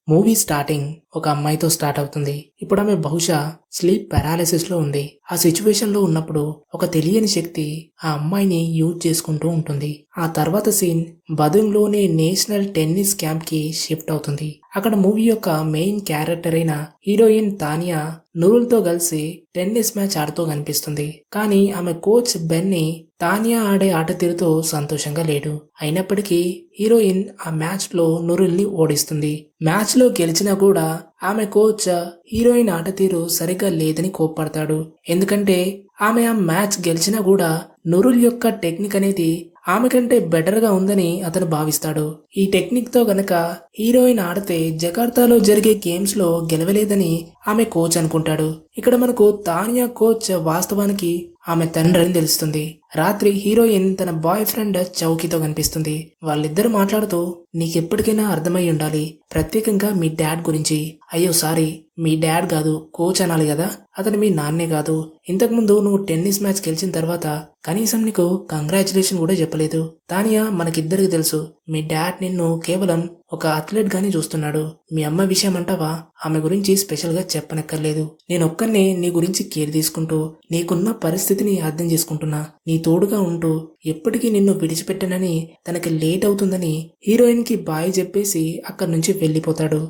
Movie starting ఒక అమ్మాయితో start అవుతుంది. ఇప్పుడు ఆమె బహుశా స్లీప్ పారాలిసిస్ లో ఉంది. ఆ సిచ్యువేషన్ లో ఉన్నప్పుడు ఒక తెలియని శక్తి ఆ అమ్మాయిని యూజ్ చేసుకుంటూ ఉంటుంది. ఆ తర్వాత సీన్ బదుంగ్లోని నేషనల్ టెన్నిస్ క్యాంప్ కి షిఫ్ట్ అవుతుంది. అక్కడ మూవీ యొక్క మెయిన్ క్యారెక్టర్ అయిన హీరోయిన్ తానియా నూరుల్ తో కలిసి టెన్నిస్ మ్యాచ్ ఆడుతూ కనిపిస్తుంది. కానీ ఆమె కోచ్ బెన్నీ తానియా ఆడే ఆట తీరుతో సంతోషంగా లేడు. అయినప్పటికీ హీరోయిన్ ఆ మ్యాచ్ లో నూరుల్ ని ఓడిస్తుంది. మ్యాచ్ లో గెలిచినా కూడా ఆమె కోచ్ హీరోయిన్ ఆట తీరు సరిగ్గా లేదని కోప్పడతాడు. ఎందుకంటే ఆమె ఆ మ్యాచ్ గెలిచినా కూడా నూరుల్ యొక్క టెక్నిక్ అనేది ఆమె కంటే బెటర్ గా ఉందని అతను భావిస్తాడు. ఈ టెక్నిక్ తో గనక హీరోయిన్ ఆడితే జకార్తాలో జరిగే గేమ్స్ లో గెలవలేదని ఆమె కోచ్ అనుకుంటాడు. ఇక్కడ మనకు తానియా కోచ్ వాస్తవానికి ఆమె తండ్రి అని తెలుస్తుంది. రాత్రి హీరోయిన్ తన బాయ్ ఫ్రెండ్ చౌకీతో కనిపిస్తుంది. వాళ్ళిద్దరు మాట్లాడుతూ నీకెప్పటికైనా అర్థమై ఉండాలి, ప్రత్యేకంగా మీ డాడ్ గురించి. అయ్యో సారీ, మీ డాడ్ కాదు కోచ్ అనాలి కదా, అతను మీ నాన్నే కాదు. ఇంతకుముందు నువ్వు టెన్నిస్ మ్యాచ్ గెలిచిన తర్వాత కనీసం నీకు కంగ్రాచులేషన్ కూడా చెప్పలేదు. తానియా, మనకిద్దరికి తెలుసు మీ డాడ్ నిన్ను కేవలం ఒక అథ్లెట్ గానే చూస్తున్నాడు. మీ అమ్మ విషయం అంటావా, ఆమె గురించి స్పెషల్ గా చెప్పనక్కర్లేదు. నేనొక్కనే నీ గురించి కేర్ తీసుకుంటూ నీకున్న పరిస్థితిని అర్థం చేసుకుంటున్నా. నీ తోడుగా ఉంటూ ఎప్పటికీ నిన్ను విడిచిపెట్టనని తనకి లేట్ అవుతుందని హీరోయిన్ కి బాయ్ చెప్పేసి అక్కడి నుంచి వెళ్లిపోతాడు.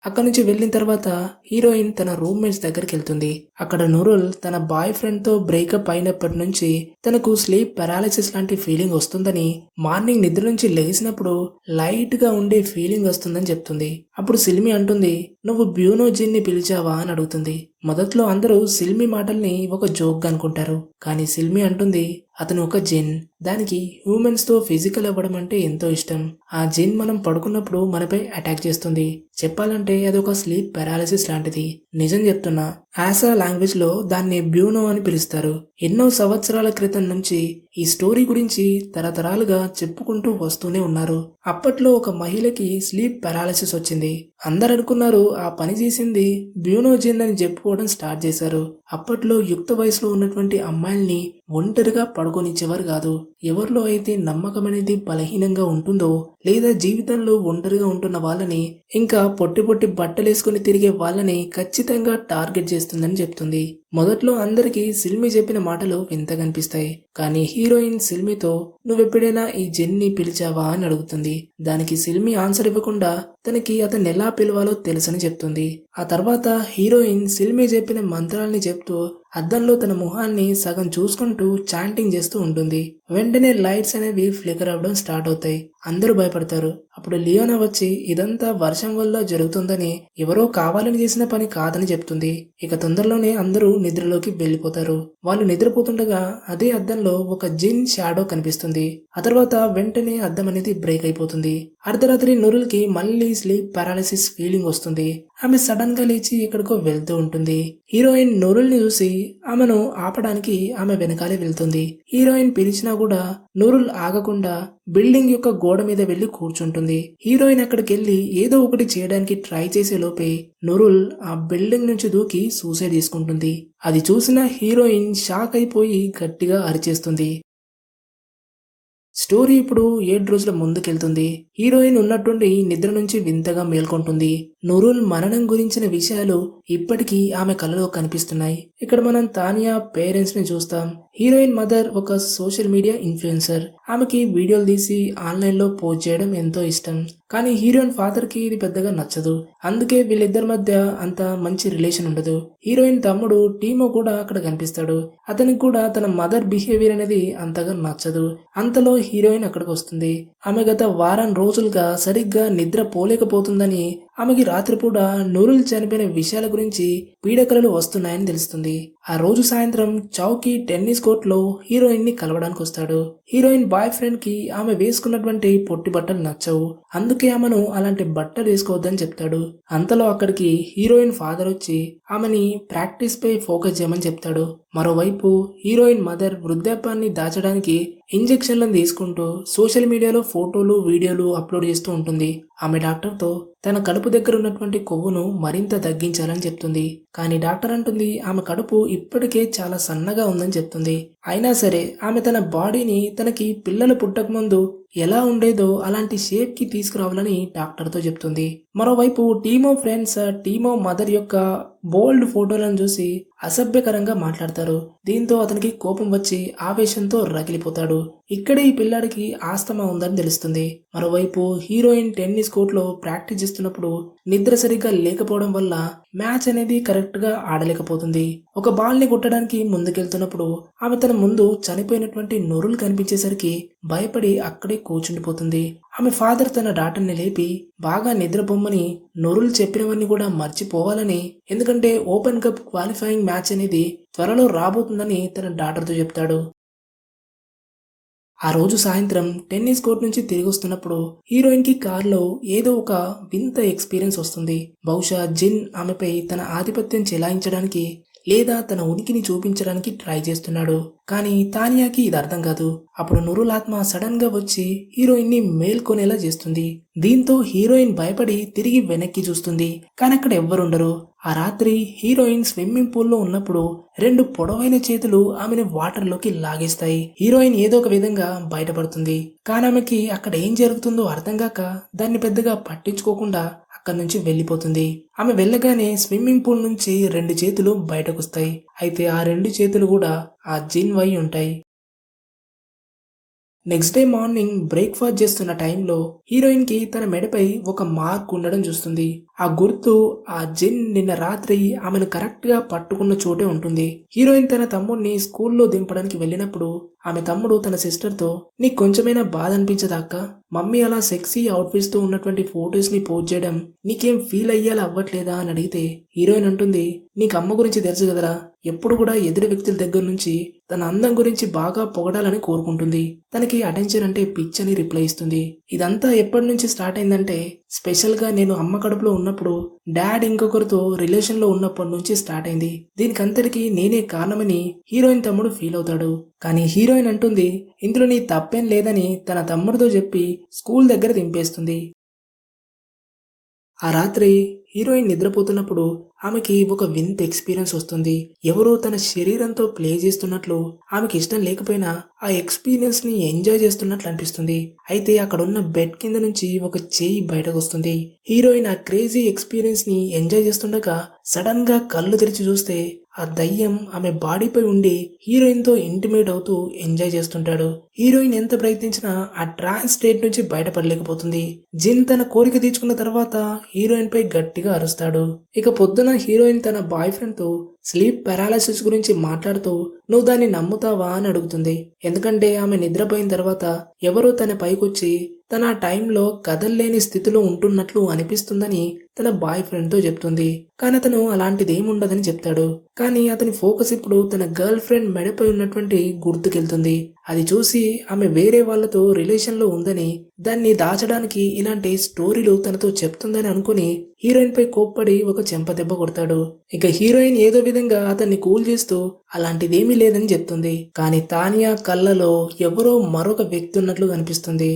అక్కడి నుంచి వెళ్ళిన తర్వాత హీరోయిన్ తన రూమ్మేట్స్ దగ్గరికి వెళ్తుంది. అక్కడ నూరుల్ తన బాయ్ ఫ్రెండ్ తో బ్రేకప్ అయినప్పటి నుంచి తనకు స్లీప్ పారాలిసిస్ లాంటి ఫీలింగ్ వస్తుందని, మార్నింగ్ నిద్ర నుంచి లేచినప్పుడు లైట్ గా ఉండే ఫీలింగ్ వస్తుందని చెప్తుంది. అప్పుడు సిల్మి అంటుంది, నువ్వు బ్యూనో జిన్ ని పిలిచావా అని అడుగుతుంది. మొదట్లో అందరూ సిల్మి మాటల్ని ఒక జోక్ గా అనుకుంటారు. కానీ సిల్మి అంటుంది, అతను ఒక జిన్, దానికి హ్యూమన్స్ తో ఫిజికల్ అవ్వడం అంటే ఎంతో ఇష్టం. ఆ జిన్ మనం పడుకున్నప్పుడు మనపై అటాక్ చేస్తుంది. చెప్పాలంటే అది ఒక స్లీప్ పారాలిసిస్ లాంటిది. నిజం చెప్తున్నా, ఆసా లాంగ్వేజ్ లో దాన్ని బ్యూనో అని పిలుస్తారు. ఎన్నో సంవత్సరాల క్రితం నుంచి ఈ స్టోరీ గురించి తరతరాలుగా చెప్పుకుంటూ వస్తూనే ఉన్నారు. అప్పట్లో ఒక మహిళకి స్లీప్ పారాలిసిస్ వచ్చింది. అందరు అనుకున్నారు ఆ పని చేసింది బ్యూనో జిన్ అని చెప్పుకోవడం స్టార్ట్ చేశారు. అప్పట్లో యుక్త వయసులో ఉన్నటువంటి అమ్మాయిల్ని ఒంటరిగా పడుకోనిచ్చేవారు కాదు. ఎవరిలో అయితే నమ్మకం అనేది బలహీనంగా ఉంటుందో, లేదా జీవితంలో ఒంటరిగా ఉంటున్న వాళ్ళని, ఇంకా పొట్టి పొట్టి బట్టలేసుకుని తిరిగే వాళ్ళని ఖచ్చితంగా టార్గెట్ చేస్తుందని చెప్తుంది. మొదట్లో అందరికీ సిల్మి చెప్పిన మాటలు వింతగా అనిపిస్తాయి. కానీ హీరోయిన్ సిల్మితో నువ్వెప్పుడైనా ఈ జిన్ని పిలిచావా అని అడుగుతుంది. దానికి సిల్మి ఆన్సర్ ఇవ్వకుండా తనకి అతన్ని ఎలా పిలవాలో తెలుసని చెప్తుంది. ఆ తర్వాత హీరోయిన్ సిల్మి చెప్పిన మంత్రాల్ని చెప్తూ అద్దంలో తన ముఖాన్ని సగం చూసుకుంటూ చాంటింగ్ చేస్తూ ఉంటుంది. వెంటనే లైట్స్ అనేవి ఫ్లికర్ అవ్వడం స్టార్ట్ అవుతాయి. అందరూ భయపడతారు. అప్పుడు లియోనా వచ్చి ఇదంతా వర్షం వల్ల జరుగుతుందని, ఎవరో కావాలని చేసిన పని కాదని చెప్తుంది. ఇక తొందరలోనే అందరూ నిద్రలోకి వెళ్లిపోతారు. వాళ్ళు నిద్రపోతుండగా అదే అద్దంలో ఒక జిన్ షాడో కనిపిస్తుంది. ఆ తర్వాత వెంటనే అద్దం అనేది బ్రేక్ అయిపోతుంది. అర్ధరాత్రి నూరుల్ కి మళ్ళీ స్లీప్ పారాలిసిస్ ఫీలింగ్ వస్తుంది. ఆమె సడన్ గా లేచి ఎక్కడికో వెళ్తూ ఉంటుంది. హీరోయిన్ నూరుల్ ని చూసి ఆమెను ఆపడానికి ఆమె వెనకాలే వెళ్తుంది. హీరోయిన్ పిలిచినా కూడా నూరుల్ ఆగకుండా బిల్డింగ్ యొక్క గోడ మీద వెళ్లి కూర్చుంటుంది. హీరోయిన్ అక్కడికి వెళ్లి ఏదో ఒకటి చేయడానికి ట్రై చేసే లోపే నూరుల్ ఆ బిల్డింగ్ నుంచి దూకి సూసైడ్ చేసుకుంటుంది. అది చూసిన హీరోయిన్ షాక్ అయిపోయి గట్టిగా అరిచేస్తుంది. స్టోరీ ఇప్పుడు 7 రోజుల ముందుకెళ్తుంది. హీరోయిన్ ఉన్నట్టుండి నిద్ర నుంచి వింతగా మేల్కొంటుంది. నూరుల్ మరణం గురించిన విషయాలు ఇప్పటికీ ఆమె కలలో కనిపిస్తున్నాయి. ఇక్కడ మనం తానియా పేరెంట్స్ ని చూస్తాం. హీరోయిన్ మదర్ ఒక సోషల్ మీడియా ఇన్ఫ్లుయెన్సర్. ఆమెకి వీడియోలు తీసి ఆన్లైన్ లో పోస్ట్ చేయడం ఎంతో ఇష్టం. కానీ హీరోయిన్ ఫాదర్ కి ఇది పెద్దగా నచ్చదు. అందుకే వీళ్ళిద్దరి మధ్య అంత మంచి రిలేషన్ ఉండదు. హీరోయిన్ తమ్ముడు టీమో కూడా అక్కడ కనిపిస్తాడు. అతనికి కూడా తన మదర్ బిహేవియర్ అనేది అంతగా నచ్చదు. అంతలో హీరోయిన్ అక్కడికి వస్తుంది. ఆమె గత వారం రోజులుగా సరిగ్గా నిద్ర పోలేకపోతుందని, ఆమెకి రాత్రిపూట నూరుల్ చనిపోయిన విషయాల గురించి పీడకలలు వస్తున్నాయని తెలుస్తుంది. ఆ రోజు సాయంత్రం చౌకీ టెన్నిస్ కోర్ట్ లో హీరోయిన్ ని కలవడానికి వస్తాడు. హీరోయిన్ బాయ్ ఫ్రెండ్ కి ఆమె వేసుకున్నటువంటి పొట్టి బట్టలు నచ్చవు. అందుకే ఆమెను అలాంటి బట్టలు వేసుకోవద్దని చెప్తాడు. అంతలో అక్కడికి హీరోయిన్ ఫాదర్ వచ్చి ఆమెని ప్రాక్టీస్ పై ఫోకస్ చేయమని చెప్తాడు. మరోవైపు హీరోయిన్ మదర్ వృద్ధాప్యాన్ని దాచడానికి ఇంజెక్షన్లను తీసుకుంటూ సోషల్ మీడియాలో ఫోటోలు వీడియోలు అప్లోడ్ చేస్తూ ఉంటుంది. ఆమె డాక్టర్తో తన కడుపు దగ్గర ఉన్నటువంటి కొవ్వును మరింత తగ్గించాలని చెప్తుంది. కానీ డాక్టర్ అంటుంది ఆమె కడుపు ఇప్పటికే చాలా సన్నగా ఉందని చెప్తుంది. అయినా సరే ఆమె తన బాడీని తనకి పిల్లలు పుట్టకముందు ఎలా ఉండేదో అలాంటి షేప్కి తీసుకురావాలని డాక్టర్తో చెప్తుంది. మరోవైపు టీమో ఫ్రెండ్స్ టీమో మదర్ యొక్క బోల్డ్ ఫోటోలను చూసి అసభ్యకరంగా మాట్లాడతారు. దీంతో అతనికి కోపం వచ్చి ఆవేశంతో రగిలిపోతాడు. ఇక్కడే ఈ పిల్లాడికి ఆస్తమా ఉందని తెలుస్తుంది. మరోవైపు హీరోయిన్ టెన్నిస్ కోర్టులో ప్రాక్టీస్ చేస్తున్నప్పుడు నిద్ర సరిగ్గా లేకపోవడం వల్ల మ్యాచ్ అనేది కరెక్ట్ గా ఆడలేకపోతుంది. ఒక బాల్ ని కొట్టడానికి ముందుకెళ్తున్నప్పుడు ఆమె తన ముందు చనిపోయినటువంటి నొరులు కనిపించేసరికి భయపడి అక్కడే కూర్చుండిపోతుంది. ఆమె ఫాదర్ తన డాటర్ని లేపి బాగా నిద్రపోమ్మని, నొరులు చెప్పినవన్నీ కూడా మర్చిపోవాలని, ఎందుకంటే ఓపెన్ కప్ క్వాలిఫైయింగ్ మ్యాచ్ అనేది త్వరలో రాబోతుందని తన డాటర్తో చెప్తాడు. ఆ రోజు సాయంత్రం టెన్నిస్ కోర్ట్ నుంచి తిరిగి వస్తున్నప్పుడు హీరోయిన్ కి కార్లో ఏదో ఒక వింత ఎక్స్పీరియన్స్ వస్తుంది. బహుశా జిన్ ఆమెపై తన ఆధిపత్యం చెలాయించడానికి లేదా తన ఉనికిని చూపించడానికి ట్రై చేస్తున్నాడు. కానీ తానియాకి ఇది అర్థం కాదు. అప్పుడు నురుల్ ఆత్మ సడన్ గా వచ్చి హీరోయిన్ ని మేల్కొనేలా చేస్తుంది. దీంతో హీరోయిన్ భయపడి తిరిగి వెనక్కి చూస్తుంది. కానీ అక్కడ ఎవ్వరుండరు. ఆ రాత్రి హీరోయిన్ స్విమ్మింగ్ పూల్ లో ఉన్నప్పుడు 2 పొడవైన చేతులు ఆమెను వాటర్ లోకి లాగేస్తాయి. హీరోయిన్ ఏదో ఒక విధంగా బయటపడుతుంది. కానీ ఆమెకి అక్కడ ఏం జరుగుతుందో అర్థం కాక దాన్ని పెద్దగా పట్టించుకోకుండా అక్కడి నుంచి వెళ్లిపోతుంది. ఆమె వెళ్ళగానే స్విమ్మింగ్ పూల్ నుంచి 2 చేతులు బయటకొస్తాయి. అయితే ఆ 2 చేతులు కూడా ఆ జిన్ వై ఉంటాయి. నెక్స్ట్ డే మార్నింగ్ బ్రేక్ఫాస్ట్ చేస్తున్న టైంలో హీరోయిన్ కి తన మెడపై ఒక మార్క్ ఉండడం చూస్తుంది. ఆ గుర్తు ఆ జిన్ నిన్న రాత్రి ఆమెను కరెక్ట్ గా పట్టుకున్న చోటే ఉంటుంది. హీరోయిన్ తన తమ్ముడిని స్కూల్లో దింపడానికి వెళ్ళినప్పుడు ఆమె తమ్ముడు తన సిస్టర్ తో, నీకు కొంచెమైనా బాధ అనిపించదాక మమ్మీ అలా సెక్సీ అవుట్ఫిట్స్ తో ఉన్నటువంటి ఫొటోస్ ని పోస్ట్ చేయడం నీకేం ఫీల్ అయ్యేలా అవ్వట్లేదా అని అడిగితే హీరోయిన్ అంటుంది, నీకు అమ్మ గురించి తెలుసు కదరా, ఎప్పుడు కూడా ఎదురు వ్యక్తుల దగ్గర నుంచి తన అందం గురించి బాగా పొగడాలని కోరుకుంటుంది. తనకి అటెన్షన్ అంటే పిచ్ అని రిప్లై ఇస్తుంది. ఇదంతా ఎప్పటి నుంచి స్టార్ట్ అయిందంటే స్పెషల్ గా నేను అమ్మ కడుపులో ఉన్నప్పుడు డాడ్ ఇంకొకరితో రిలేషన్ లో ఉన్నప్పటి నుంచి స్టార్ట్ అయింది. దీనికంతటికి నేనే కారణమని హీరోయిన్ తమ్ముడు ఫీల్ అవుతాడు. కానీ హీరోయిన్ అంటుంది ఇందులో నీ తప్పేం లేదని తన తమ్ముడితో చెప్పి స్కూల్ దగ్గర దింపేస్తుంది. ఆ రాత్రి హీరోయిన్ నిద్రపోతున్నప్పుడు ఆమెకి ఒక వింత ఎక్స్పీరియన్స్ వస్తుంది. ఎవరో తన శరీరంతో ప్లే చేస్తున్నట్లు, ఆమెకి ఇష్టం లేకపోయినా ఆ ఎక్స్పీరియన్స్ ని ఎంజాయ్ చేస్తున్నట్లు అనిపిస్తుంది. అయితే అక్కడున్న బెడ్ కింద నుంచి ఒక చేయి బయటకు వస్తుంది. హీరోయిన్ ఆ క్రేజీ ఎక్స్పీరియన్స్ ని ఎంజాయ్ చేస్తుండగా సడన్ గా కళ్ళు తెరిచి చూస్తే ఆ దయ్యం ఆమె బాడీపై ఉండి హీరోయిన్ తో ఇంటిమేట్ అవుతూ ఎంజాయ్ చేస్తుంటాడు. హీరోయిన్ ఎంత ప్రయత్నించినా ఆ ట్రాన్స్ స్టేట్ నుంచి బయటపడలేకపోతుంది. జిన్ తన కోరిక తీర్చుకున్న తర్వాత హీరోయిన్ పై గట్టిగా అరుస్తాడు. ఇక పొద్దున హీరోయిన్ తన బాయ్ ఫ్రెండ్ తో స్లీప్ పారాలసిస్ గురించి మాట్లాడుతూ నువ్వు దాన్ని నమ్ముతావా అని అడుగుతుంది. ఎందుకంటే ఆమె నిద్రపోయిన తర్వాత ఎవరో తన పైకొచ్చి తన ఆ టైంలో కదల్లేని స్థితిలో ఉంటున్నట్లు అనిపిస్తుందని తన బాయ్ ఫ్రెండ్ తో చెప్తుంది. కానీ అతను అలాంటిదేముండదని చెప్తాడు. కానీ అతని ఫోకస్ ఇప్పుడు తన గర్ల్ ఫ్రెండ్ మెడపై ఉన్నటువంటి గుర్తుకెళ్తుంది. అది చూసి ఆమె వేరే వాళ్లతో రిలేషన్ లో ఉందని, దాన్ని దాచడానికి ఇలాంటి స్టోరీలు తనతో చెప్తుందని అనుకుని హీరోయిన్ పై కోప్పడి ఒక చెంప దెబ్బ కొడతాడు. ఇక హీరోయిన్ ఏదో విధంగా అతన్ని కూల్ చేస్తూ అలాంటిదేమీ లేదని చెప్తుంది. కానీ తానియా కళ్ళలో ఎవరో మరొక వ్యక్తి ఉన్నట్లు కనిపిస్తుంది.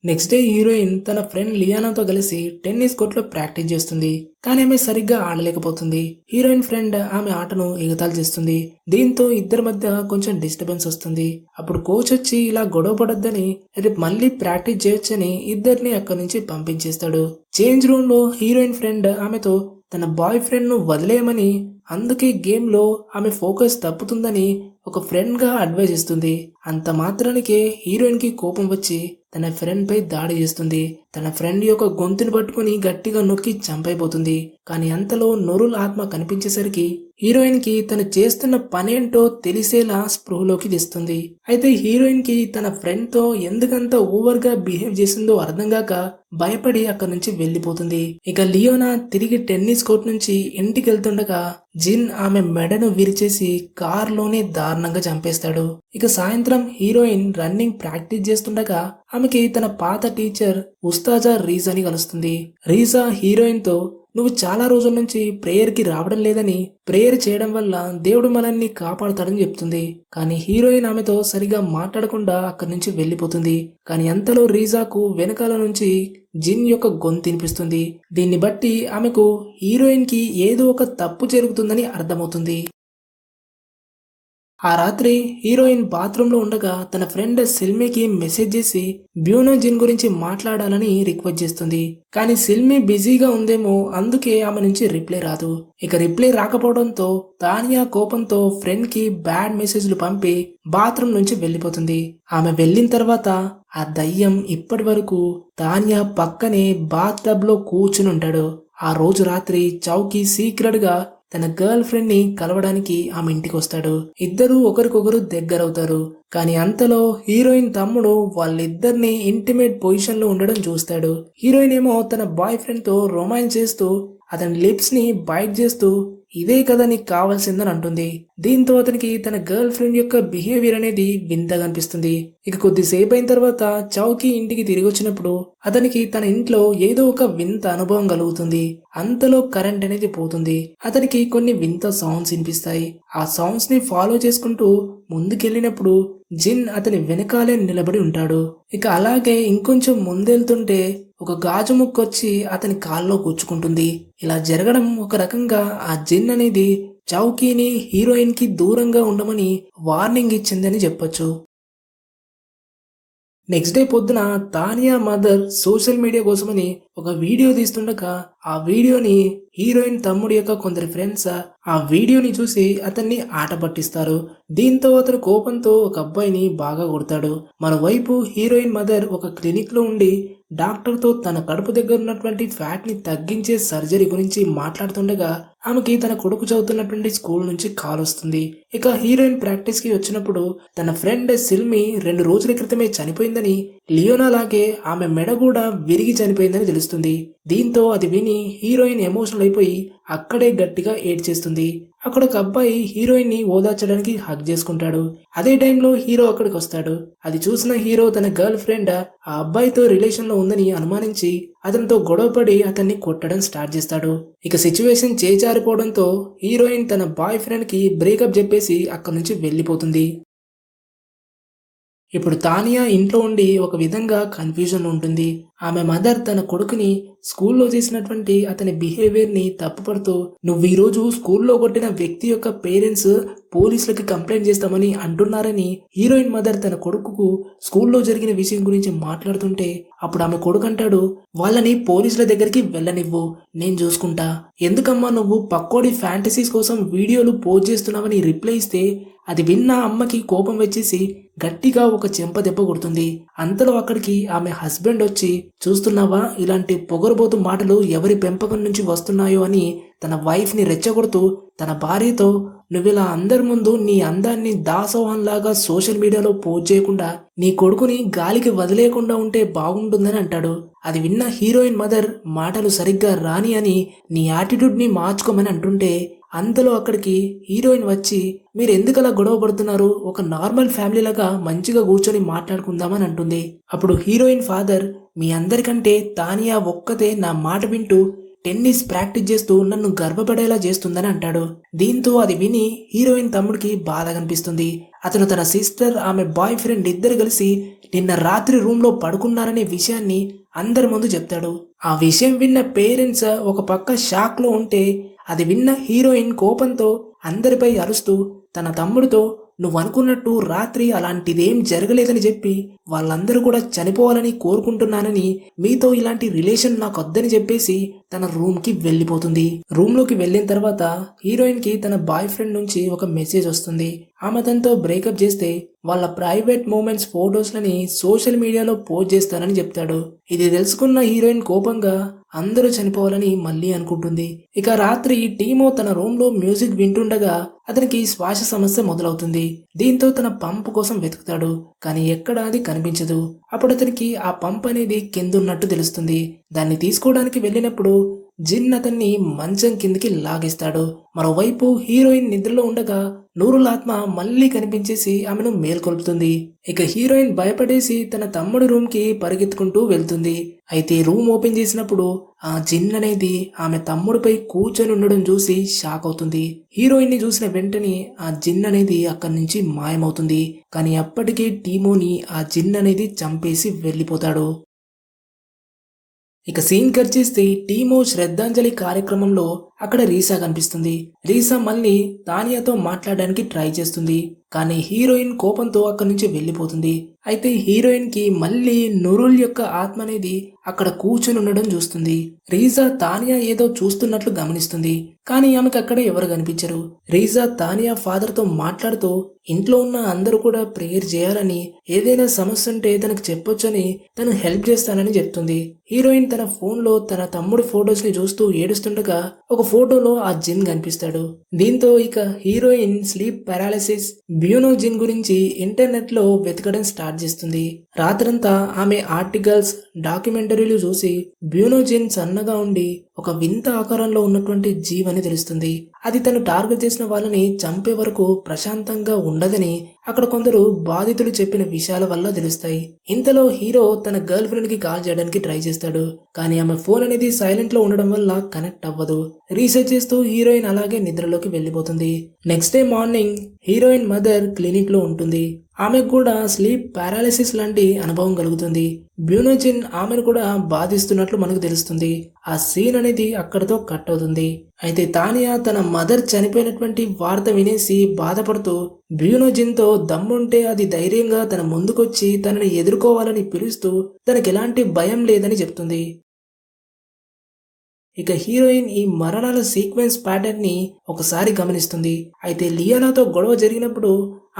నెక్స్ట్ డే హీరోయిన్ తన ఫ్రెండ్ లియానాతో కలిసి టెన్నిస్ కోర్టులో ప్రాక్టీస్ చేస్తుంది. కానీ ఆమె సరిగ్గా ఆడలేకపోతుంది. హీరోయిన్ ఫ్రెండ్ ఆమె ఆటను ఎగతాళి చేస్తుంది. దీంతో ఇద్దరి మధ్య కొంచెం డిస్టర్బెన్స్ వస్తుంది. అప్పుడు కోచ్ వచ్చి ఇలా గొడవ పడొద్దని, రేపు మళ్ళీ ప్రాక్టీస్ చేయొచ్చని ఇద్దరిని అక్కడి నుంచి పంపించేస్తాడు. చేంజ్ రూమ్ లో హీరోయిన్ ఫ్రెండ్ ఆమెతో తన బాయ్ ఫ్రెండ్ ను వదిలేయమని, అందుకే గేమ్ లో ఆమె ఫోకస్ తప్పుతుందని ఒక ఫ్రెండ్ గా అడ్వైజ్ ఇస్తుంది. అంత మాత్రానికే హీరోయిన్ కి కోపం వచ్చి తన ఫ్రెండ్ పై దాడి చేస్తుంది. తన ఫ్రెండ్ యొక్క గొంతుని పట్టుకుని గట్టిగా నొక్కి చంపైపోతుంది. కానీ అంతలో నొరుల్ ఆత్మ కనిపించేసరికి హీరోయిన్ కి తను చేస్తున్న పనేంటో తెలిసేలా స్పృహలోకి తెస్తుంది. అయితే హీరోయిన్ కి తన ఫ్రెండ్ తో ఎందుకంత ఓవర్ గా బిహేవ్ చేసిందో అర్థం కాక భయపడి అక్కడి నుంచి వెళ్లిపోతుంది. ఇక లియోనా తిరిగి టెన్నిస్ కోర్ట్ నుంచి ఇంటికి వెళ్తుండగా జిన్ ఆమె మెడను విరిచేసి కార్లోనే దారుణంగా చంపేస్తాడు. ఇక సాయంత్రం హీరోయిన్ రన్నింగ్ ప్రాక్టీస్ చేస్తుండగా ఆమెకి తన పాత టీచర్ ఉస్తాజా రీజాని కలుస్తుంది. రీజా హీరోయిన్ తో నువ్వు చాలా రోజుల నుంచి ప్రేయర్ కి రావడం లేదని, ప్రేయర్ చేయడం వల్ల దేవుడు మనల్ని కాపాడుతాడని చెప్తుంది. కానీ హీరోయిన్ ఆమెతో సరిగా మాట్లాడకుండా అక్కడి నుంచి వెళ్లిపోతుంది. కానీ అంతలో రీజాకు వెనకాల నుంచి జిన్ యొక్క గొంతు వినిపిస్తుంది. దీన్ని బట్టి ఆమెకు హీరోయిన్ కి ఏదో ఒక తప్పు జరుగుతుందని అర్థమవుతుంది. ఆ రాత్రి హీరోయిన్ బాత్రూమ్ లో ఉండగా తన ఫ్రెండ్ సిల్మీకి మెసేజ్ చేసి బ్యూనో జిన్ గురించి మాట్లాడాలని రిక్వెస్ట్ చేస్తుంది. కానీ సిల్మీ బిజీగా ఉందేమో, అందుకే ఆమె నుంచి రిప్లై రాదు. ఇక రిప్లై రాకపోవడంతో తానియా కోపంతో ఫ్రెండ్ కి బ్యాడ్ మెసేజ్లు పంపి బాత్రూమ్ నుంచి వెళ్లిపోతుంది. ఆమె వెళ్లిన తర్వాత ఆ దయ్యం ఇప్పటి వరకు తానియా పక్కనే బాత్ టబ్ లో కూర్చుని ఉంటాడు. ఆ రోజు రాత్రి చౌకీ సీక్రెట్ గా తన గర్ల్ ఫ్రెండ్ ని కలవడానికి ఆమె ఇంటికి వస్తాడు. ఇద్దరు ఒకరికొకరు దగ్గరవుతారు. కానీ అంతలో హీరోయిన్ తమ్ముడు వాళ్ళిద్దరిని ఇంటిమేట్ పొజిషన్ లో ఉండడం చూస్తాడు. హీరోయిన్ ఏమో తన బాయ్ ఫ్రెండ్ తో రొమాన్స్ చేస్తూ అతని లిప్స్ ని బైట్ చేస్తూ ఇదే కదా నీకు కావాల్సిందని అంటుంది. దీంతో అతనికి తన గర్ల్ ఫ్రెండ్ యొక్క బిహేవియర్ అనేది వింతగా అనిపిస్తుంది. ఇక కొద్దిసేపు అయిన తర్వాత చౌకీ ఇంటికి తిరిగి వచ్చినప్పుడు అతనికి తన ఇంట్లో ఏదో ఒక వింత అనుభవం కలుగుతుంది. అంతలో కరెంట్ అనేది పోతుంది. అతనికి కొన్ని వింత సౌండ్స్ వినిపిస్తాయి. ఆ సౌండ్స్ ని ఫాలో చేసుకుంటూ ముందుకెళ్ళినప్పుడు జిన్ అతని వెనకాలే నిలబడి ఉంటాడు. ఇక అలాగే ఇంకొంచెం ముందెళ్తుంటే ఒక గాజు ముక్కొచ్చి అతని కాల్లో గుచ్చుకుంటుంది. ఇలా జరగడం ఒక రకంగా ఆ జిన్ అనేది చౌకీని హీరోయిన్ కి దూరంగా ఉండమని వార్నింగ్ ఇచ్చిందని చెప్పొచ్చు. నెక్స్ట్ డే పొద్దున తానియా మదర్ సోషల్ మీడియా కోసమని ఒక వీడియో తీస్తుండగా ఆ వీడియోని హీరోయిన్ తమ్ముడి యొక్క కొందరి ఫ్రెండ్స్ ఆ వీడియోని చూసి అతన్ని ఆట పట్టిస్తారు. దీంతో అతను కోపంతో ఒక అబ్బాయిని బాగా కొడతాడు. మరోవైపు హీరోయిన్ మదర్ ఒక క్లినిక్ లో ఉండి డాక్టర్ తో తన కడుపు దగ్గర ఉన్నటువంటి ఫ్యాట్ ని తగ్గించే సర్జరీ గురించి మాట్లాడుతుండగా ఆమెకి తన కొడుకు చదువుతున్నటువంటి స్కూల్ నుంచి కాల్ వస్తుంది. ఇక హీరోయిన్ ప్రాక్టీస్ కి వచ్చినప్పుడు తన ఫ్రెండ్ సిల్మి 2 రోజుల క్రితమే చనిపోయిందని, లియోనా లాగే ఆమె మెడ కూడా విరిగి చనిపోయిందని తెలుస్తుంది. దీంతో అది విని హీరోయిన్ ఎమోషనల్ అయిపోయి అక్కడే గట్టిగా ఏడ్చేస్తుంది. అక్కడ ఒక అబ్బాయి హీరోయిన్ ని ఓదార్చడానికి హగ్ చేసుకుంటాడు. అదే టైంలో హీరో అక్కడికి వస్తాడు. అది చూసిన హీరో తన గర్ల్ ఫ్రెండ్ ఆ అబ్బాయితో రిలేషన్ లో ఉందని అనుమానించి అతనితో గొడవపడి అతన్ని కొట్టడం స్టార్ట్ చేస్తాడు. ఇక సిచ్యువేషన్ చేజారిపోవడంతో హీరోయిన్ తన బాయ్ ఫ్రెండ్ కి బ్రేకప్ చెప్పేసి అక్కడి నుంచి వెళ్లిపోతుంది. ఇప్పుడు తానియా ఇంట్లో ఉండి ఒక విధంగా కన్ఫ్యూజన్ ఉంటుంది. ఆమె మదర్ తన కొడుకుని స్కూల్లో చేసినటువంటి అతని బిహేవియర్ ని తప్పుపడుతూ నువ్వు ఈ రోజు స్కూల్లో కొట్టిన వ్యక్తి యొక్క పేరెంట్స్ పోలీసులకి కంప్లైంట్ చేస్తామని అంటున్నారని హీరోయిన్ మదర్ తన కొడుకుకు స్కూల్లో జరిగిన విషయం గురించి మాట్లాడుతుంటే అప్పుడు ఆమె కొడుకు అంటాడు, వాళ్ళని పోలీసుల దగ్గరికి వెళ్ళనివ్వు, నేను చూసుకుంటా. ఎందుకమ్మా నువ్వు పక్కోడి ఫ్యాంటసీస్ కోసం వీడియోలు పోస్ట్ చేస్తున్నావని రిప్లై ఇస్తే అది విన్న అమ్మకి కోపం వచ్చేసి గట్టిగా ఒక చెంప దెబ్బ కొడుతుంది. అంతలో అక్కడికి ఆమె హస్బెండ్ వచ్చి చూస్తున్నావా ఇలాంటి పొగరుబోతు మాటలు ఎవరి పెంపకం నుంచి వస్తున్నాయో అని తన వైఫ్ ని రెచ్చగొడుతూ తన భార్యతో నువ్విలా అందరి ముందు నీ అందాన్ని దాసోహంలాగా సోషల్ మీడియాలో పోస్ట్ చేయకుండా నీ కొడుకుని గాలికి వదిలేయకుండా ఉంటే బాగుంటుందని అంటాడు. అది విన్న హీరోయిన్ మదర్ మాటలు సరిగ్గా రాని అని నీ యాటిట్యూడ్ ని మార్చుకోమని అంటుంటే అంతలో అక్కడికి హీరోయిన్ వచ్చి మీరు ఎందుకలా గొడవ పడుతున్నారు, ఒక నార్మల్ ఫ్యామిలీ లాగా మంచిగా కూర్చొని మాట్లాడుకుందామని అంటుంది. అప్పుడు హీరోయిన్ ఫాదర్ మీ అందరికంటే తానియా ఒక్కతే నా మాట వింటూ టెన్నిస్ ప్రాక్టీస్ చేస్తూ నన్ను గర్వపడేలా చేస్తుందని అంటాడు. దీంతో అది విని హీరోయిన్ తమ్ముడికి బాధ కనిపిస్తుంది. అతను తన సిస్టర్ ఆమె బాయ్ ఫ్రెండ్ ఇద్దరు కలిసి నిన్న రాత్రి రూమ్ లో పడుకున్నారనే విషయాన్ని అందరి ముందు చెప్తాడు. ఆ విషయం విన్న పేరెంట్స్ ఒక పక్క షాక్ లో ఉంటే అది విన్న హీరోయిన్ కోపంతో అందరిపై అరుస్తూ తన తమ్ముడితో నువ్వు అనుకున్నట్టు రాత్రి అలాంటిదేం జరగలేదని చెప్పి వాళ్ళందరూ కూడా చనిపోవాలని కోరుకుంటున్నానని, మీతో ఇలాంటి రిలేషన్ నాకు వద్దని చెప్పేసి తన రూమ్ కి వెళ్లిపోతుంది. రూమ్ లోకి వెళ్లిన తర్వాత హీరోయిన్ కి తన బాయ్ ఫ్రెండ్ నుంచి ఒక మెసేజ్ వస్తుంది. ఆమె తనతో బ్రేకప్ చేస్తే వాళ్ళ ప్రైవేట్ మూమెంట్స్ ఫోటోస్ లని సోషల్ మీడియాలో పోస్ట్ చేస్తానని చెప్తాడు. ఇది తెలుసుకున్న హీరోయిన్ కోపంగా అందరూ చనిపోవాలని మళ్ళీ అనుకుంటుంది. ఇక రాత్రి టీమో తన రూమ్ లో మ్యూజిక్ వింటుండగా అతనికి శ్వాస సమస్య మొదలవుతుంది. దీంతో తన పంప్ కోసం వెతుకుతాడు. కానీ ఎక్కడా అది కనిపించదు. అప్పుడు అతనికి ఆ పంప్ అనేది కిందున్నట్టు తెలుస్తుంది. దాన్ని తీసుకోవడానికి వెళ్ళినప్పుడు జిన్ అతన్ని మంచం కిందికి లాగేస్తాడు. మరోవైపు హీరోయిన్ నిద్రలో ఉండగా నూరుల్ ఆత్మ మళ్ళీ కనిపించేసి ఆమెను మేల్కొల్పుతుంది. ఇక హీరోయిన్ భయపడేసి తన తమ్ముడి రూమ్ కి పరిగెత్తుకుంటూ వెళ్తుంది. అయితే రూమ్ ఓపెన్ చేసినప్పుడు ఆ జిన్ అనేది ఆమె తమ్ముడిపై కూర్చొని ఉండడం చూసి షాక్ అవుతుంది. హీరోయిన్ ని చూసిన వెంటనే ఆ జిన్ అనేది అక్కడి నుంచి మాయమవుతుంది. కానీ అప్పటికే టీమోని ఆ జిన్ అనేది చంపేసి వెళ్లిపోతాడు. ఇక సీన్ కట్ చేస్తే టీమో శ్రద్ధాంజలి కార్యక్రమంలో అక్కడ రీసా కనిపిస్తుంది. రీసా మళ్ళీ తానియాతో మాట్లాడడానికి ట్రై చేస్తుంది. కానీ హీరోయిన్ కోపంతో అక్కడి నుంచి వెళ్ళిపోతుంది. అయితే హీరోయిన్ కి మళ్ళీ నురుల్ యొక్క ఆత్మ అనేది అక్కడ కూర్చొని ఉండడం చూస్తుంది. రీసా తానియా ఏదో చూస్తున్నట్లు గమనిస్తుంది. కానీ ఆమెకు అక్కడ ఎవరు కనిపించరు. రీసా తానియా ఫాదర్ తో మాట్లాడుతూ ఇంట్లో ఉన్న అందరూ కూడా ప్రేయర్ చేయాలని, ఏదైనా సమస్య ఉంటే తనకు చెప్పొచ్చని, తను హెల్ప్ చేస్తానని చెప్తుంది. హీరోయిన్ తన ఫోన్ లో తన తమ్ముడి ఫొటోస్ ని చూస్తూ ఏడుస్తుండగా ఒక ఫోటోలో ఆ జిన్ కనిపిస్తాడు. దీంతో ఇక హీరోయిన్ స్లీప్ పారాలిసిస్ బ్యూనో జిన్ గురించి ఇంటర్నెట్ లో వెతకడం స్టార్ట్ చేస్తుంది. రాత్రంతా ఆమె ఆర్టికల్స్, డాక్యుమెంటరీలు చూసి బ్యూనో జిన్ సన్నగా ఉండి ఒక వింత ఆకారంలో ఉన్నటువంటి జీవని తెలుస్తుంది. అది తను టార్గెట్ చేసిన వాళ్ళని చంపే వరకు ప్రశాంతంగా ఉండదని అక్కడ కొందరు బాధితులు చెప్పిన విషయాల వల్ల తెలుస్తాయి. ఇంతలో హీరో తన గర్ల్ ఫ్రెండ్ కి కాల్ చేయడానికి ట్రై చేస్తాడు. కానీ ఆమె ఫోన్ అనేది సైలెంట్ లో ఉండడం వల్ల కనెక్ట్ అవ్వదు. రీసెర్చ్ చేస్తూ హీరోయిన్ అలాగే నిద్రలోకి వెళ్లిపోతుంది. Next day morning heroine mother clinic లో ఉంటుంది. ఆమెకు కూడా స్లీప్ పారాలిసిస్ లాంటి అనుభవం కలుగుతుంది. బ్యూనోజిన్ ఆమెను కూడా బాధిస్తున్నట్లు మనకు తెలుస్తుంది. ఆ సీన్ అనేది అక్కడితో కట్ అవుతుంది. అయితే తానియా తన మదర్ చనిపోయినటువంటి వార్త వినేసి బాధపడుతూ బ్యూనోజిన్ తో దమ్ముంటే అది ధైర్యంగా తన ముందుకొచ్చి తనని ఎదుర్కోవాలని పిలుస్తూ తనకి ఎలాంటి భయం లేదని చెప్తుంది. ఇక హీరోయిన్ ఈ మరణాల సీక్వెన్స్ ప్యాటర్న్ ని ఒకసారి గమనిస్తుంది. అయితే లియానాతో గొడవ జరిగినప్పుడు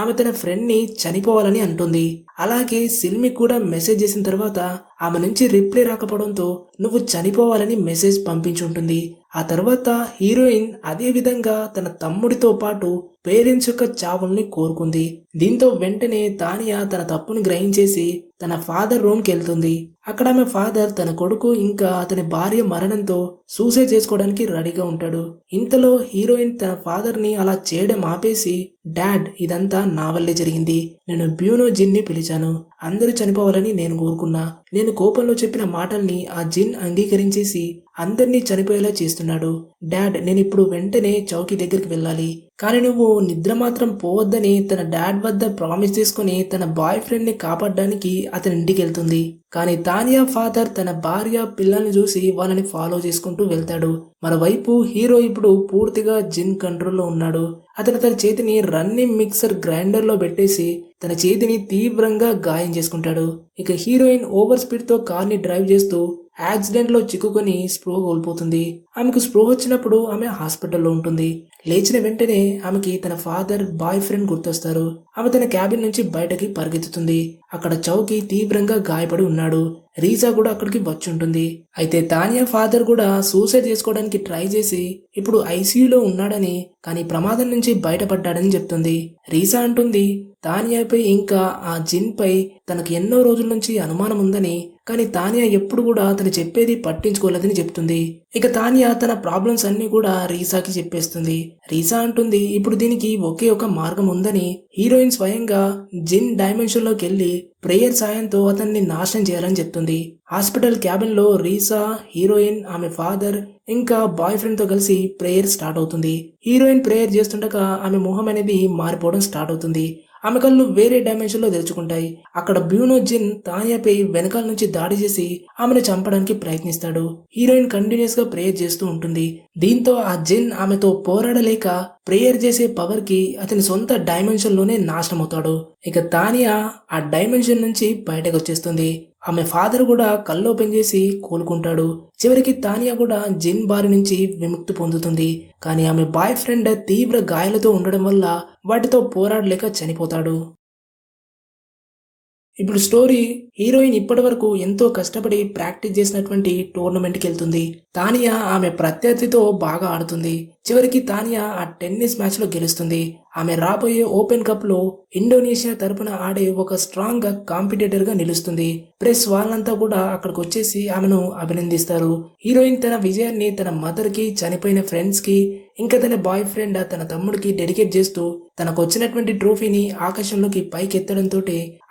ఆమె తన ఫ్రెండ్ ని చనిపోవాలని అంటుంది. అలాగే సిల్మి కూడా మెసేజ్ చేసిన తర్వాత ఆమె నుంచి రిప్లై రాకపోవడంతో నువ్వు చనిపోవాలని మెసేజ్ పంపించుంటుంది. ఆ తర్వాత హీరోయిన్ అదే విధంగా తన తమ్ముడితో పాటు పేరెంట్స్ యొక్క చావుల్ని కోరుకుంది. దీంతో వెంటనే తానియా తన తప్పుని గ్రహించేసి తన ఫాదర్ రూమ్ కి వెళ్తుంది. అక్కడ ఆమె ఫాదర్ తన కొడుకు ఇంకా అతని భార్య మరణంతో సూసైడ్ చేసుకోవడానికి రెడీగా ఉంటాడు. ఇంతలో హీరోయిన్ తన ఫాదర్ ని అలా చేయడం ఆపేసి, డాడ్ ఇదంతా నా వల్లే జరిగింది. నేను బ్యూనో జిన్ ని పిలిచాను. అందరూ చనిపోవాలని నేను కోరుకున్నా. నేను కోపంలో చెప్పిన మాటల్ని ఆ జిన్ అంగీకరించేసి అందరినీ చనిపోయేలా చేస్తున్నాడు. డాడ్ నేను ఇప్పుడు వెంటనే చౌకీ దగ్గరికి వెళ్ళాలి. కానీ నువ్వు నిద్ర మాత్రం పోవద్దని తన డాడ్ వద్ద ప్రామిస్ తీసుకుని తన బాయ్ ఫ్రెండ్ ని కాపాడడానికి అతని ఇంటికి వెళ్తుంది. కానీ తానియా ఫాదర్ తన భార్య పిల్లల్ని చూసి వాళ్ళని ఫాలో చేసుకుంటూ వెళ్తాడు. మరోవైపు హీరో ఇప్పుడు పూర్తిగా జిన్ కంట్రోల్లో ఉన్నాడు. అతను తన చేతిని రన్నింగ్ మిక్సర్ గ్రైండర్ లో పెట్టేసి తన చేతిని తీవ్రంగా గాయం చేసుకుంటాడు. ఇక హీరోయిన్ ఓవర్ స్పీడ్ తో కార్ ని డ్రైవ్ చేస్తూ యాక్సిడెంట్ లో చిక్కుకొని స్పృహ కోల్పోతుంది. ఆమెకు స్పృహ వచ్చినప్పుడు ఆమె హాస్పిటల్లో ఉంటుంది. లేచిన వెంటనే ఆమెకి తన ఫాదర్, బాయ్ ఫ్రెండ్ గుర్తొస్తారు. ఆమె తన క్యాబిన్ నుంచి బయటకి పరిగెత్తుతుంది. అక్కడ చౌకి తీవ్రంగా గాయపడి ఉన్నాడు. రీసా కూడా అక్కడికి వచ్చి ఉంటుంది. అయితే తానియా ఫాదర్ కూడా సూసైడ్ చేసుకోవడానికి ట్రై చేసి ఇప్పుడు ఐసీయూలో ఉన్నాడని, కానీ ప్రమాదం నుంచి బయటపడ్డాడని చెప్తుంది. రీసా అంటుంది తానియాపై ఇంకా ఆ జిన్ పై తనకు ఎన్నో రోజుల నుంచి అనుమానం ఉందని, కానీ తానియా ఎప్పుడు కూడా తను చెప్పేది పట్టించుకోలేదని చెప్తుంది. ఇక తానియా తన ప్రాబ్లమ్స్ అన్ని కూడా రీసాకి చెప్పేస్తుంది. రీసా అంటుంది ఇప్పుడు దీనికి ఒకే ఒక మార్గం ఉందని, హీరోయిన్ స్వయంగా జిన్ డైమెన్షన్ లోకి వెళ్లి ప్రేయర్ సాయంతో అతన్ని నాశనం చేయాలని చెప్తుంది. హాస్పిటల్ క్యాబిన్ లో రీసా, హీరోయిన్, ఆమె ఫాదర్ ఇంకా బాయ్ ఫ్రెండ్ తో కలిసి ప్రేయర్ స్టార్ట్ అవుతుంది. హీరోయిన్ ప్రేయర్ చేస్తుండగా ఆమె ముఖం అనేది మారిపోవడం స్టార్ట్ అవుతుంది. ఆమె కళ్ళు వేరే డైమెన్షన్ లో తెరుచుకుంటాయి. అక్కడ బ్యూనో జిన్ తానియాపై వెనకాల నుంచి దాడి చేసి ఆమెను చంపడానికి ప్రయత్నిస్తాడు. హీరోయిన్ కంటిన్యూస్ గా ప్రేయర్ చేస్తూ ఉంటుంది. దీంతో ఆ జిన్ ఆమెతో పోరాడలేక ప్రేయర్ చేసే పవర్ కి అతని సొంత డైమెన్షన్ లోనే నాశనం అవుతాడు. ఇక తానియా ఆ డైమెన్షన్ నుంచి బయటకు వచ్చేస్తుంది. ఆమె ఫాదర్ కూడా కళ్ళు ఓపెన్ చేసి కోలుకుంటాడు. చివరికి తానియా కూడా జిన్ బారి నుంచి విముక్తి పొందుతుంది. కానీ ఆమె బాయ్ ఫ్రెండ్ తీవ్ర గాయాలతో ఉండడం వల్ల వాటితో పోరాడలేక చనిపోతాడు. ఇప్పుడు స్టోరీ హీరోయిన్ ఇప్పటి వరకు ఎంతో కష్టపడి ప్రాక్టీస్ చేసినటువంటి టోర్నమెంట్కి వెళ్తుంది. తానియా ఆమె ప్రత్యర్థితో బాగా ఆడుతుంది. చివరికి తానియా ఆ టెన్నిస్ మ్యాచ్ లో గెలుస్తుంది. ఆమె రాబోయే ఓపెన్ కప్ లో ఇండోనేషియా తరపున ఆడే ఒక స్ట్రాంగ్ కాంపిటేటర్ గా నిలుస్తుంది. ప్రెస్ వాళ్ళంతా కూడా అక్కడికి వచ్చేసి ఆమెను అభినందిస్తారు. హీరోయిన్ తన విజయాన్ని తన మదర్ కి, చనిపోయిన ఫ్రెండ్స్ కి, ఇంకా తన బాయ్ ఫ్రెండ్ తన తమ్ముడికి డెడికేట్ చేస్తూ తనకు వచ్చినటువంటి ట్రోఫీని ఆకాశంలోకి పైకి ఎత్తడంతో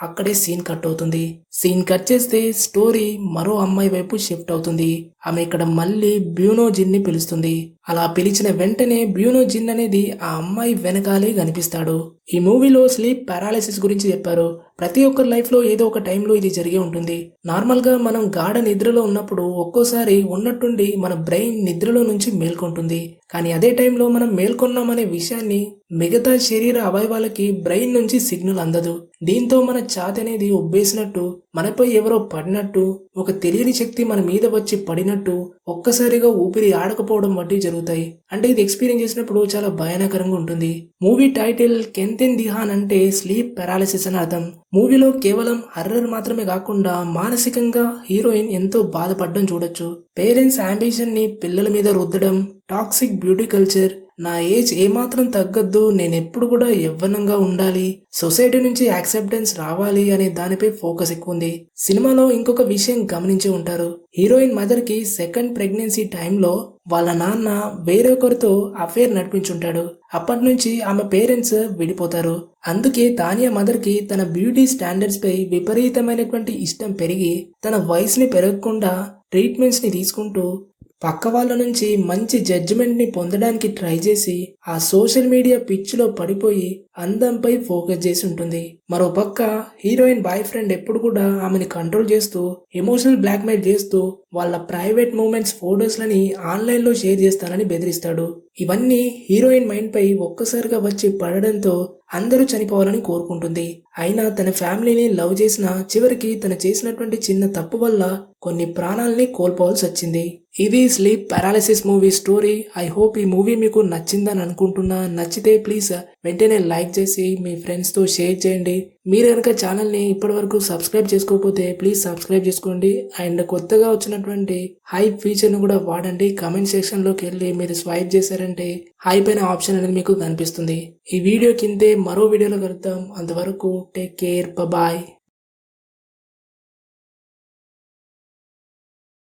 అక్కడే సీన్ కట్ అవుతుంది. సీన్ కట్ చేస్తే స్టోరీ మరో అమ్మాయి వైపు షిఫ్ట్ అవుతుంది. ఆమె ఇక్కడ మళ్ళీ బ్యూనో జిన్ ని పిలుస్తుంది. అలా పిలిచిన వెంటనే బ్రూనో జిన్ అనేది ఆ అమ్మాయి వెనకాలే కనిపిస్తాడు. ఈ మూవీలో స్లీప్ పారాలిసిస్ గురించి చెప్పారు. ప్రతి ఒక్కరి లైఫ్ లో ఏదో ఒక టైంలో ఇది జరిగే ఉంటుంది. నార్మల్ గా మనం గాఢ నిద్రలో ఉన్నప్పుడు ఒక్కోసారి ఉన్నట్టుండి మన బ్రెయిన్ నిద్రలో నుంచి మేల్కొంటుంది. కానీ అదే టైంలో మనం మేల్కొన్నామనే విషయాన్ని మిగతా శరీర అవయవాలకి బ్రెయిన్ నుంచి సిగ్నల్ అందదు. దీంతో మన ఛాతి అనేది ఉబ్బేసినట్టు, మనపై ఎవరో పడినట్టు, ఒక తెలియని శక్తి మన మీద వచ్చి పడినట్టు, ఒక్కసారిగా ఊపిరి ఆడకపోవడం వంటివి జరుగుతాయి. అంటే ఇది ఎక్స్పీరియన్స్ చేసినప్పుడు చాలా భయానకరంగా ఉంటుంది. మూవీ టైటిల్ కెంతెన్ దిహాన్ అంటే స్లీప్ పారాలిసిస్ అని అర్థం. మూవీలో కేవలం హర్రర్ మాత్రమే కాకుండా మానసికంగా హీరోయిన్ ఎంతో బాధపడడం చూడొచ్చు. పేరెంట్స్ అంబిషన్ ని పిల్లల మీద రుద్దడం, టాక్సిక్ బ్యూటీ కల్చర్, నా ఏజ్ ఏమాత్రం తగ్గద్దు, నేనెప్పుడు కూడా యవ్వనంగా ఉండాలి, సొసైటీ నుంచి యాక్సెప్టెన్స్ రావాలి అనే దానిపై ఫోకస్ ఎక్కువ ఉంది. సినిమాలో ఇంకొక విషయం గమనించి ఉంటారు. హీరోయిన్ మదర్ కి సెకండ్ ప్రెగ్నెన్సీ టైంలో వాళ్ళ నాన్న వేరొకరితో అఫేర్ నడిపించుంటాడు. అప్పటి నుంచి ఆమె పేరెంట్స్ విడిపోతారు. అందుకే తానియా మదర్ కి తన బ్యూటీ స్టాండర్డ్స్ పై విపరీతమైనటువంటి ఇష్టం పెరిగి తన వయసుని పెరగకుండా ట్రీట్మెంట్స్ ని తీసుకుంటూ పక్క వాళ్ళ నుంచి మంచి జడ్జిమెంట్ ని పొందడానికి ట్రై చేసి ఆ సోషల్ మీడియా పిచ్చిలో పడిపోయి అందంపై ఫోకస్ చేసి ఉంటుంది. మరో పక్క హీరోయిన్ బాయ్ ఫ్రెండ్ ఎప్పుడు కూడా ఆమెని కంట్రోల్ చేస్తూ ఎమోషనల్ బ్లాక్మెయిల్ చేస్తూ వాళ్ళ ప్రైవేట్ మూమెంట్స్ ఫోటోస్ లని ఆన్లైన్ లో షేర్ చేస్తానని బెదిరిస్తాడు. ఇవన్నీ హీరోయిన్ మైండ్ పై ఒక్కసారిగా వచ్చి పడడంతో అందరూ చనిపోవాలని కోరుకుంటుంది. అయినా తన ఫ్యామిలీని లవ్ చేసిన చివరికి తను చేసినటువంటి చిన్న తప్పు వల్ల కొన్ని ప్రాణాలని కోల్పోవాల్సి వచ్చింది. ఇది sleep paralysis movie story. I hope ఈ మూవీ మీకు నచ్చిందని అనుకుంటున్నా. నచ్చితే ప్లీజ్ వెంటనే లైక్ చేసి మీ ఫ్రెండ్స్ తో షేర్ చేయండి. మీరు కనుక ఛానల్ ని ఇప్పటి వరకు సబ్స్క్రైబ్ చేసుకోకపోతే ప్లీజ్ సబ్స్క్రైబ్ చేసుకోండి. అండ్ కొత్తగా వచ్చినటువంటి హైప్ ఫీచర్ ను కూడా వాడండి. కమెంట్ సెక్షన్ లోకి వెళ్ళి మీరు స్వైప్ చేశారంటే హైప్ అనే ఆప్షన్ అనేది మీకు కనిపిస్తుంది. ఈ వీడియో కిందే మరో వీడియోలో కలుద్దాం. అంతవరకు టేక్ కేర్, బాయ్.